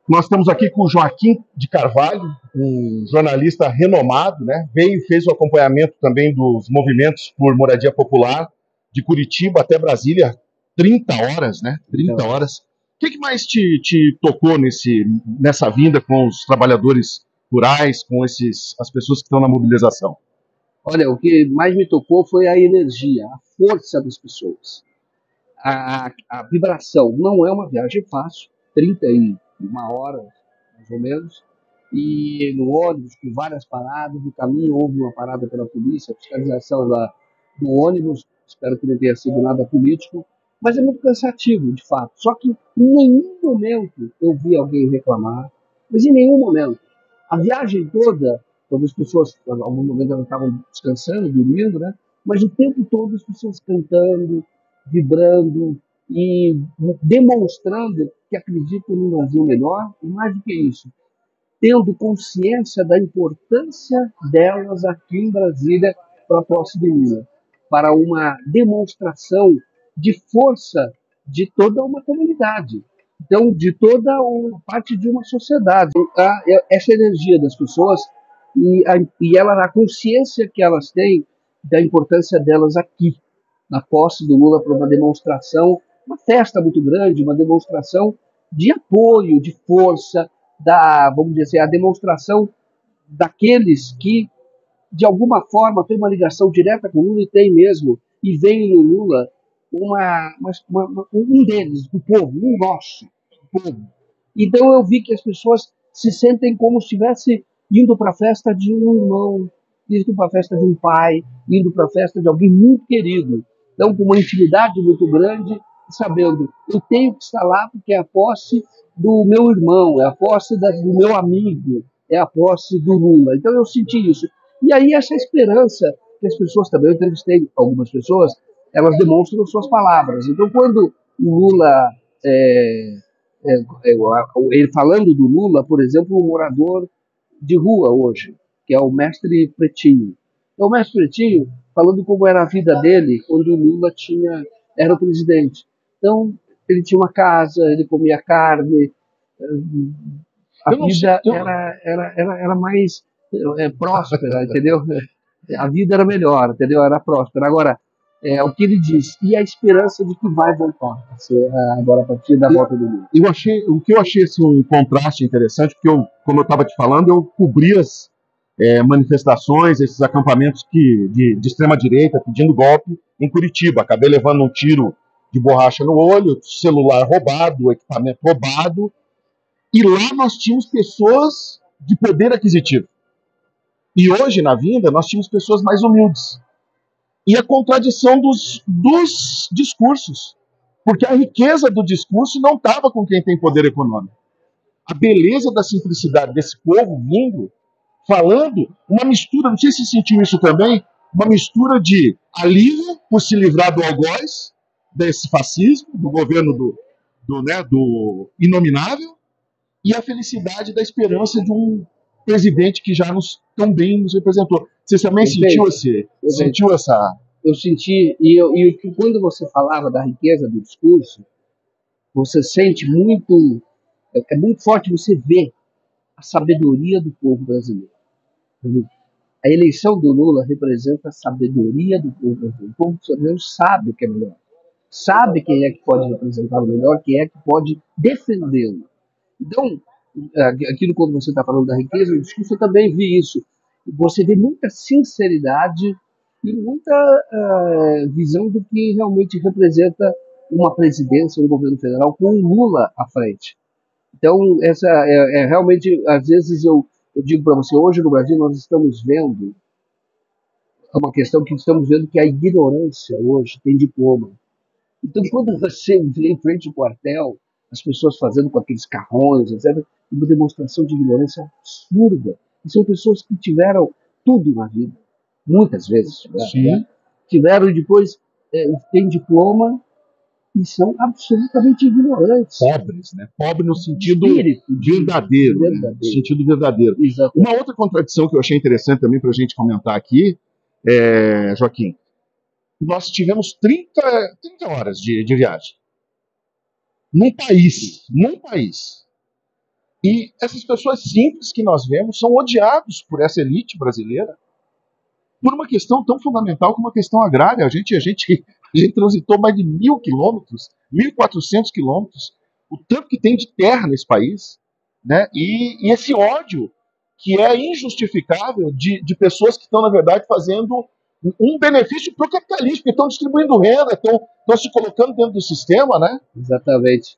Nós estamos aqui com o Joaquim de Carvalho, um jornalista renomado, né? Veio e fez o acompanhamento também dos movimentos por moradia popular, de Curitiba até Brasília, 30 horas, né? 30 horas. O que mais te tocou nessa vinda com os trabalhadores rurais, com as pessoas que estão na mobilização? Olha, o que mais me tocou foi a energia, a força das pessoas, a vibração. Não é uma viagem fácil, 31 horas, mais ou menos, e no ônibus, com várias paradas. No caminho houve uma parada pela polícia, fiscalização do ônibus, espero que não tenha sido nada político, mas é muito cansativo, de fato. Só que em nenhum momento eu vi alguém reclamar, mas em nenhum momento. A viagem toda, quando as pessoas, em algum momento elas estavam descansando, dormindo, né? Mas o tempo todo as pessoas cantando, vibrando e demonstrando que acreditam num Brasil melhor, e mais do que isso, tendo consciência da importância delas aqui em Brasília para a posse do Lula, para uma demonstração de força de toda uma comunidade, então de toda uma parte de uma sociedade. Essa energia das pessoas e a consciência que elas têm da importância delas aqui, na posse do Lula, para uma demonstração, uma festa muito grande, uma demonstração de apoio, de força, vamos dizer, a demonstração daqueles que, de alguma forma, têm uma ligação direta com o Lula, e tem mesmo, e veem no Lula um deles, do povo, um nosso, do povo. Então eu vi que as pessoas se sentem como se estivesse indo para a festa de um irmão, indo para a festa de um pai, indo para a festa de alguém muito querido. Então, com uma intimidade muito grande, sabendo, eu tenho que estar lá porque é a posse do meu irmão, é a posse do meu amigo, é a posse do Lula. Então eu senti isso. E aí essa esperança que as pessoas também, eu entrevistei algumas pessoas, elas demonstram suas palavras. Então quando o Lula, ele falando do Lula, por exemplo, um morador de rua hoje, que é o mestre Pretinho. Então, o mestre Pretinho falando como era a vida dele quando o Lula era o presidente. Então, ele tinha uma casa, ele comia carne, a vida era mais próspera, entendeu? A vida era melhor, entendeu? Era próspera. Agora, o que ele diz, e a esperança de que vai voltar agora a partir da volta do Lula. O que eu achei assim, um contraste interessante, porque como eu estava te falando, eu cobri as manifestações, esses acampamentos de extrema-direita pedindo golpe em Curitiba. Acabei levando um tiro de borracha no olho, celular roubado, equipamento roubado, e lá nós tínhamos pessoas de poder aquisitivo. E hoje, na vinda, nós tínhamos pessoas mais humildes. E a contradição dos discursos. Porque a riqueza do discurso não estava com quem tem poder econômico. A beleza da simplicidade desse povo vindo, falando, uma mistura, não sei se você sentiu isso também, uma mistura de alívio por se livrar do algoz, desse fascismo, do governo do inominável, e a felicidade da esperança de um presidente que já tão bem nos representou. Você também sentiu essa... Eu senti, e quando você falava da riqueza do discurso, você sente muito, é muito forte você ver a sabedoria do povo brasileiro. A eleição do Lula representa a sabedoria do povo brasileiro. O povo brasileiro sabe o que é melhor, sabe quem é que pode representá-lo melhor, quem é que pode defendê-lo. Então, aquilo quando você está falando da riqueza do discurso, eu também vi isso. Você vê muita sinceridade e muita visão do que realmente representa uma presidência, um governo federal com o Lula à frente. Então, essa realmente, às vezes eu digo para você, hoje no Brasil nós estamos vendo, é uma questão que estamos vendo que a ignorância hoje tem diploma. Então, quando você vê em frente ao quartel, as pessoas fazendo com aqueles carrões, etc., uma demonstração de ignorância absurda. E são pessoas que tiveram tudo na vida, muitas vezes tiveram e depois têm diploma e são absolutamente ignorantes. Pobres, né? Pobre no sentido verdadeiro. Né? No sentido verdadeiro. Exatamente. Uma outra contradição que eu achei interessante também para a gente comentar aqui, Joaquim, nós tivemos 30 horas de viagem. Num país E essas pessoas simples que nós vemos são odiados por essa elite brasileira por uma questão tão fundamental como a questão agrária. A gente transitou mais de 1.000 quilômetros, 1.400 quilômetros, o tanto que tem de terra nesse país, né? E esse ódio que é injustificável de pessoas que estão, na verdade, fazendo um benefício para o capitalismo, que estão distribuindo renda, estão se colocando dentro do sistema, né? Exatamente.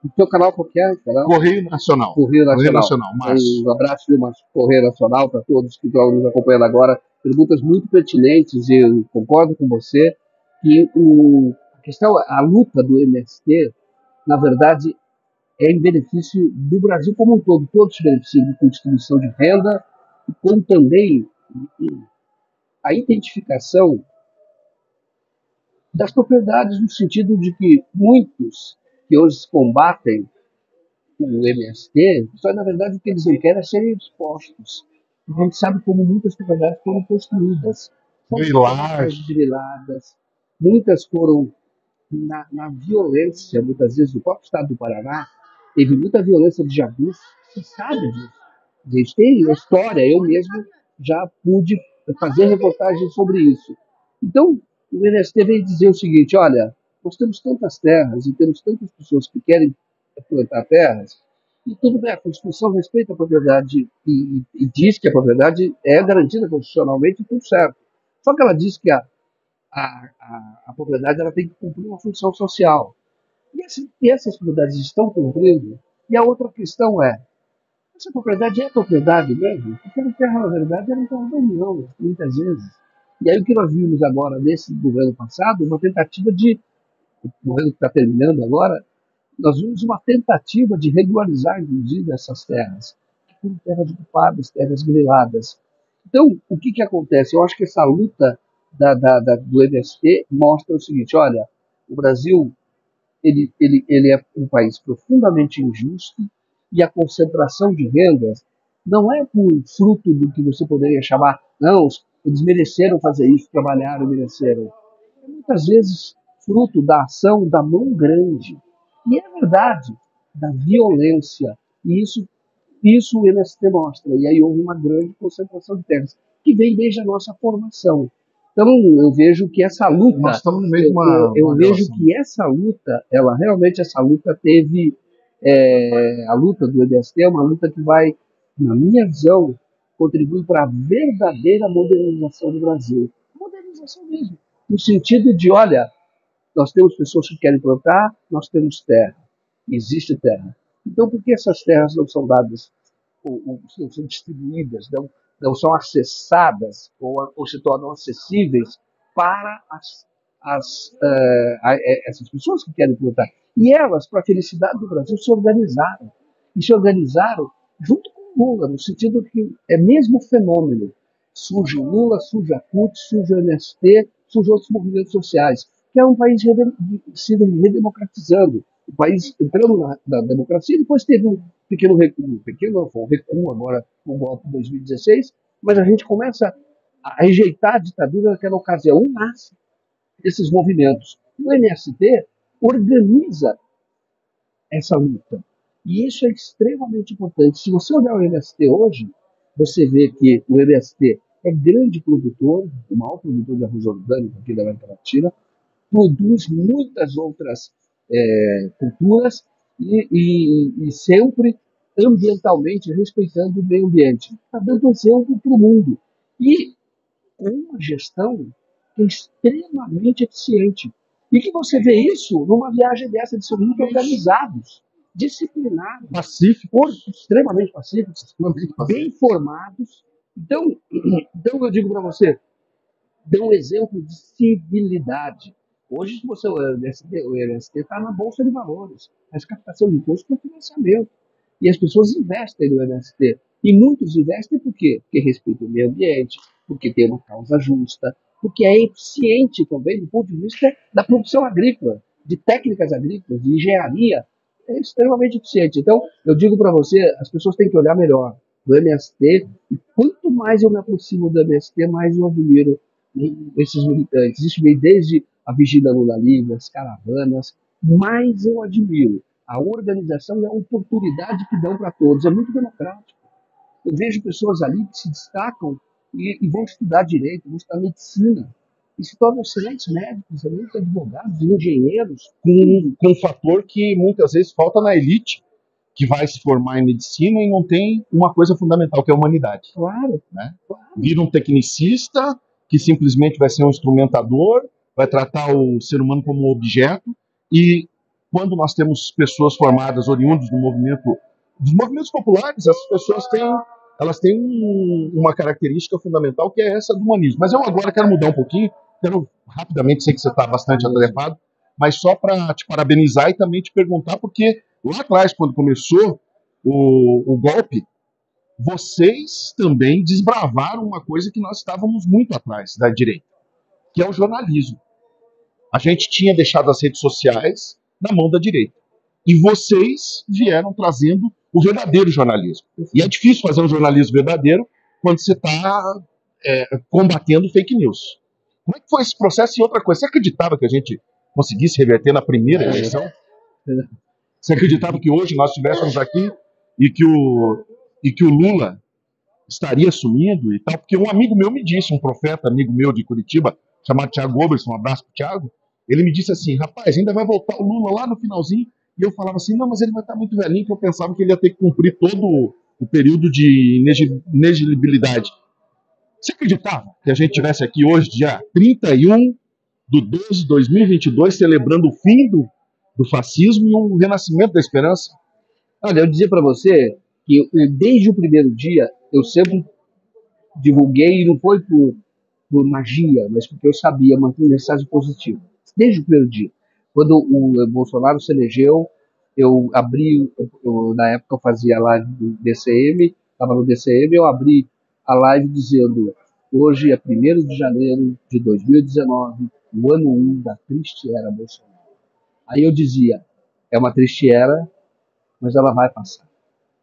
O teu canal qual que é? Canal? Correio Nacional. Correio Correio Nacional. Nacional, Márcio. Um abraço do Correio Nacional para todos que estão nos acompanhando agora. Perguntas muito pertinentes e eu concordo com você que a questão, a luta do MST, na verdade, é em benefício do Brasil como um todo. Todos se beneficiam com distribuição de renda, como também a identificação das propriedades, no sentido de que muitos que hoje combatem o MST, só na verdade o que eles não querem é serem expostos. A gente sabe como muitas propriedades foram construídas. Griladas, muitas foram na violência, muitas vezes, no próprio estado do Paraná, teve muita violência de jabus, você sabe disso. A gente tem a história, eu mesmo já pude fazer reportagens sobre isso. Então, o MST veio dizer o seguinte, olha, nós temos tantas terras e temos tantas pessoas que querem plantar terras, e tudo bem, a Constituição respeita a propriedade e diz que a propriedade é garantida constitucionalmente e tudo certo. Só que ela diz que a propriedade ela tem que cumprir uma função social. E essas propriedades estão cumprindo. E a outra questão é, essa propriedade é propriedade mesmo? Porque a terra, na verdade, era um terra da União, muitas vezes. E aí o que nós vimos agora, nesse governo passado, uma tentativa o governo que está terminando agora, nós vimos uma tentativa de regularizar, inclusive, essas terras. Que foram terras ocupadas, terras griladas. Então, o que acontece? Eu acho que essa luta do MST mostra o seguinte, olha, o Brasil ele é um país profundamente injusto e a concentração de rendas não é por fruto do que você poderia chamar, não, eles mereceram fazer isso, trabalharam, mereceram. É muitas vezes fruto da ação da mão grande. E é verdade, da violência. E isso o MST mostra. E aí houve uma grande concentração de terras, que vem desde a nossa formação. Então eu vejo que essa luta, nós estamos no meio de uma vejo relação. que essa luta, ela realmente essa luta teve a luta do MST é uma luta que vai, na minha visão, contribuir para a verdadeira modernização do Brasil, modernização mesmo, no sentido de, olha, nós temos pessoas que querem plantar, nós temos terra, existe terra. Então, por que essas terras não são dadas, ou são distribuídas, não são acessadas ou se tornam acessíveis para essas pessoas que querem plantar? E elas, para a felicidade do Brasil, se organizaram. E se organizaram junto com o Lula, no sentido que é mesmo fenômeno. Surge o Lula, surge a CUT, surge o MST, surgem outros movimentos sociais, que é um país se redemocratizando, o país entrando na democracia, depois teve um pequeno recuo, foi um recuo agora com o golpe de 2016, mas a gente começa a rejeitar a ditadura naquela ocasião, nasce esses movimentos. O MST organiza essa luta. E isso é extremamente importante. Se você olhar o MST hoje, você vê que o MST é grande produtor, o maior produtor de arroz orgânico aqui da América Latina, produz muitas outras culturas e sempre ambientalmente respeitando o meio ambiente. Está dando exemplo para o mundo. E com uma gestão que é extremamente eficiente. E que você vê isso numa viagem dessa, de ser muito organizados, disciplinados, extremamente pacíficos, bem informados. Então eu digo para você, dê um exemplo de civilidade. Hoje, se você, o MST está na Bolsa de Valores, faz captação de imposto para financiamento. E as pessoas investem no MST. E muitos investem por quê? Porque respeitam o meio ambiente, porque tem uma causa justa, porque é eficiente também do ponto de vista da produção agrícola, de técnicas agrícolas, de engenharia. É extremamente eficiente. Então, eu digo para você, as pessoas têm que olhar melhor do MST, e quanto mais eu me aproximo do MST, mais eu admiro esses militantes. Isso vem desde a Vigília Lula Livre, as caravanas, mais eu admiro a organização e a oportunidade que dão para todos. É muito democrático. Eu vejo pessoas ali que se destacam e vão estudar direito, vão estudar medicina, e se tornam excelentes médicos, excelentes advogados, engenheiros. Com um fator que muitas vezes falta na elite, que vai se formar em medicina e não tem uma coisa fundamental, que é a humanidade. Claro, Né? claro. Vira um tecnicista que simplesmente vai ser um instrumentador, vai tratar o ser humano como um objeto, e quando nós temos pessoas formadas, oriundas do movimento, dos movimentos populares, essas pessoas têm uma característica fundamental, que é essa do humanismo. Mas eu agora quero mudar um pouquinho, quero rapidamente, sei que você está bastante atarefado, mas só para te parabenizar e também te perguntar, porque lá atrás, quando começou o golpe, vocês também desbravaram uma coisa que nós estávamos muito atrás da direita, que é o jornalismo. A gente tinha deixado as redes sociais na mão da direita. E vocês vieram trazendo o verdadeiro jornalismo. E é difícil fazer um jornalismo verdadeiro quando você está combatendo fake news. Como é que foi esse processo? E outra coisa, você acreditava que a gente conseguisse reverter na primeira eleição? Você acreditava que hoje nós estivéssemos aqui e que o Lula estaria assumindo e tal? Porque um amigo meu me disse, um profeta amigo meu de Curitiba, chamado Thiago Oberson, um abraço pro Thiago, ele me disse assim, rapaz, ainda vai voltar o Lula lá no finalzinho, e eu falava assim, não, mas ele vai estar muito velhinho, que eu pensava que ele ia ter que cumprir todo o período de inelegibilidade. Você acreditava que a gente tivesse aqui hoje, dia 31/12/2022, celebrando o fim do fascismo e o renascimento da esperança? Olha, eu dizia para você que desde o primeiro dia eu sempre divulguei, e não foi por magia, mas porque eu sabia manter mensagem positiva. Desde o primeiro dia. Quando o Bolsonaro se elegeu, eu abri, na época eu fazia a live do DCM, estava no DCM, eu abri a live dizendo: hoje é 1º de janeiro de 2019, o ano 1 da triste era Bolsonaro. Aí eu dizia: é uma triste era, mas ela vai passar.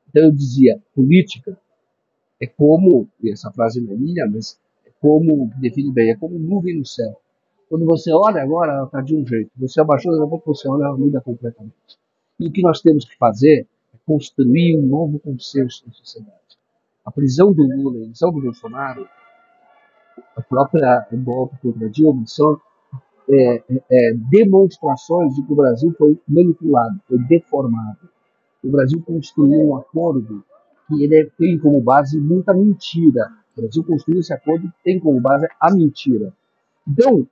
Então eu dizia: política é como, e essa frase não é minha, mas é como, define bem, é como nuvem no céu. Quando você olha agora, ela está de um jeito. Você abaixou, daqui a pouco você olha, ela muda completamente. E o que nós temos que fazer é construir um novo consenso na sociedade. A prisão do Lula, a eleição do Bolsonaro, a própria golpe contra Dilma, são demonstrações de que o Brasil foi manipulado, foi deformado. O Brasil construiu um acordo que ele tem como base muita mentira. O Brasil construiu esse acordo que tem como base a mentira. Então,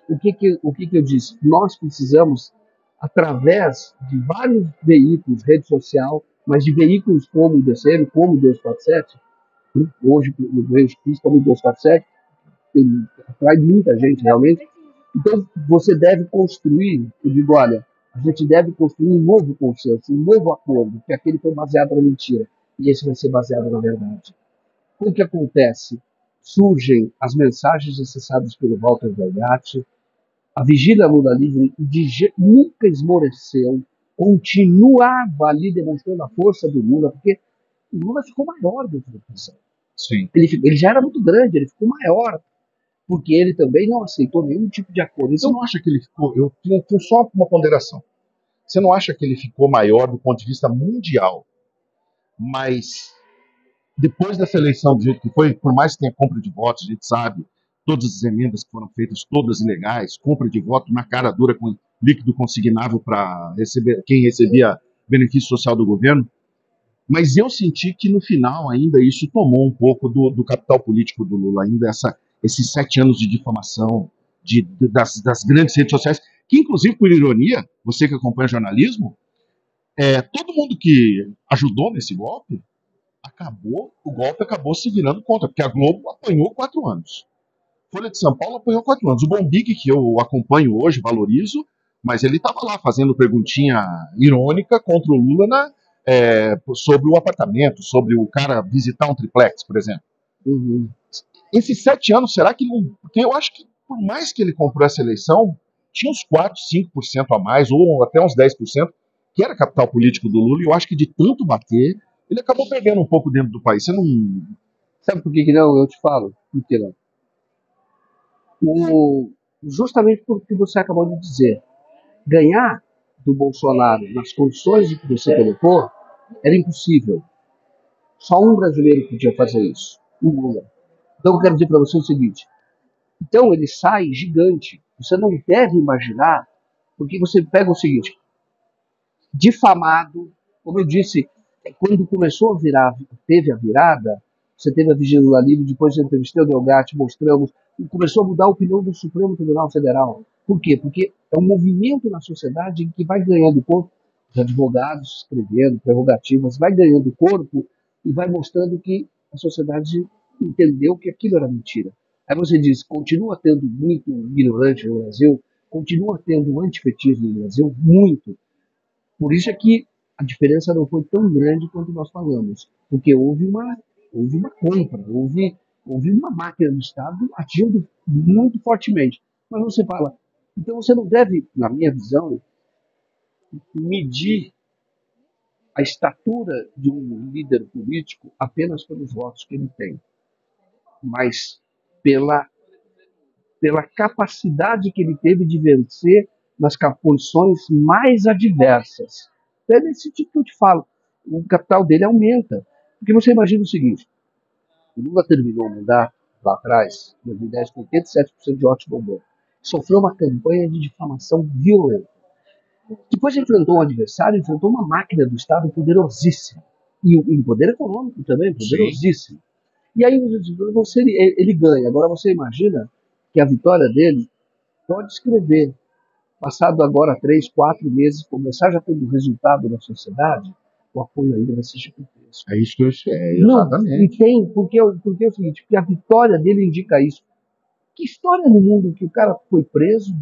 o que eu disse? Nós precisamos, através de vários veículos, rede social, mas de veículos como o DCM, como o 247, hoje eu vejo principalmente o 247, atrai muita gente realmente. Então, você deve construir, eu digo, olha, a gente deve construir um novo consenso, um novo acordo, que aquele foi baseado na mentira, e esse vai ser baseado na verdade. O que acontece? Surgem as mensagens acessadas pelo Walter Delgatti, a vigília Lula livre nunca esmoreceu, continuava ali demonstrando a força do Lula, porque o Lula ficou maior dentro da prisão. Sim. Ele já era muito grande, ele ficou maior, porque ele também não aceitou nenhum tipo de acordo. Então, você não acha que ele ficou... Eu tenho só uma ponderação. Você não acha que ele ficou maior do ponto de vista mundial, mas depois dessa eleição do jeito que foi, por mais que tenha compra de votos, a gente sabe, todas as emendas que foram feitas, todas ilegais, compra de voto na cara dura com líquido consignável para receber quem recebia benefício social do governo, mas eu senti que no final ainda isso tomou um pouco do capital político do Lula, ainda esses 7 anos de difamação das grandes redes sociais, que inclusive, por ironia, você que acompanha jornalismo, todo mundo que ajudou nesse golpe, o golpe acabou se virando contra, porque a Globo apanhou 4 anos. Folha de São Paulo apanhou 4 anos. O Bombig, que eu acompanho hoje, valorizo, mas ele estava lá fazendo perguntinha irônica contra o Lula sobre o apartamento, sobre o cara visitar um triplex, por exemplo. Uhum. Esses 7 anos, será que não... Porque eu acho que, por mais que ele comprou essa eleição, tinha uns 4, 5% a mais, ou até uns 10%, que era capital político do Lula, e eu acho que de tanto bater, ele acabou perdendo um pouco dentro do país. Você não... Sabe por que não? Eu te falo. Por que não? Justamente por que você acabou de dizer. Ganhar do Bolsonaro nas condições que você colocou era impossível. Só um brasileiro podia fazer isso, o Lula. Então eu quero dizer para você o seguinte, então ele sai gigante. Você não deve imaginar, porque você pega o seguinte, difamado, como eu disse, quando começou a virar, teve a virada, você teve a Vigília Lula Livre, depois eu entrevistei o Delgatti, mostramos, e começou a mudar a opinião do Supremo Tribunal Federal. Por quê? Porque é um movimento na sociedade que vai ganhando corpo, os advogados escrevendo prerrogativas, vai ganhando corpo e vai mostrando que a sociedade entendeu que aquilo era mentira. Aí você diz, continua tendo muito ignorante no Brasil, continua tendo antifetismo no Brasil, muito. Por isso é que a diferença não foi tão grande quanto nós falamos, porque houve uma compra, houve uma máquina do Estado agindo muito fortemente. Mas você fala, então você não deve, na minha visão, medir a estatura de um líder político apenas pelos votos que ele tem, mas pela capacidade que ele teve de vencer nas condições mais adversas. É nesse tipo que eu te falo, o capital dele aumenta. Porque você imagina o seguinte, o Lula terminou o mandato lá atrás, em 2010, com 87% de votos bombom. Sofreu uma campanha de difamação violenta. Depois enfrentou um adversário, enfrentou uma máquina do Estado poderosíssima. E poder econômico também, poderosíssimo. E aí ele ganha. Agora você imagina que a vitória dele pode escrever. Passado agora 3, 4 meses, começar já tendo resultado na sociedade, o apoio ainda vai ser gigantesco. É isso que eu sei, exatamente. Não, e tem, porque é o seguinte, porque a vitória dele indica isso. Que história no mundo que o cara foi preso,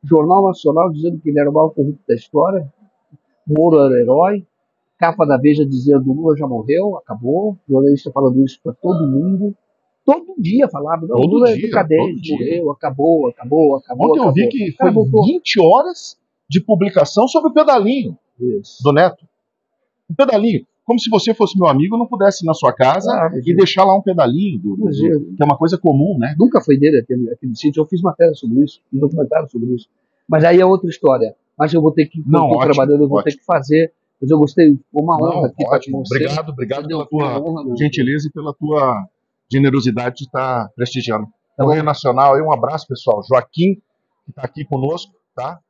Jornal Nacional dizendo que ele era o maior corrupto da história, Moro era herói, capa da Veja dizendo Lula já morreu, acabou, jornalista falando isso para todo mundo. Todo dia falava, não, o Lula é decadente, morreu, acabou. Ontem eu vi que foi 20 horas de publicação sobre o pedalinho do Neto. Um pedalinho. Como se você fosse meu amigo, eu não pudesse ir na sua casa e deixar lá um pedalinho, que é uma coisa comum, né? Nunca foi dele aquele sítio, eu fiz matéria sobre isso, um documentário sobre isso. Mas aí é outra história. Mas eu vou ter que, trabalhando, eu vou ter que fazer. Mas eu gostei, foi uma honra aqui para você. Obrigado pela tua gentileza e pela tua generosidade de estar prestigiando. Correio Nacional, um abraço, pessoal. Joaquim, que está aqui conosco, tá?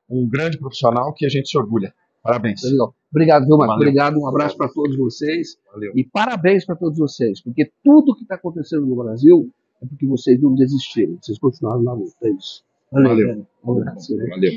Um grande profissional que a gente se orgulha. Parabéns. Obrigado, Vilmar. Obrigado, um abraço para todos vocês. Valeu. E parabéns para todos vocês, porque tudo que está acontecendo no Brasil é porque vocês não desistiram, vocês continuaram na luta. É isso. Valeu. Um abraço. Valeu.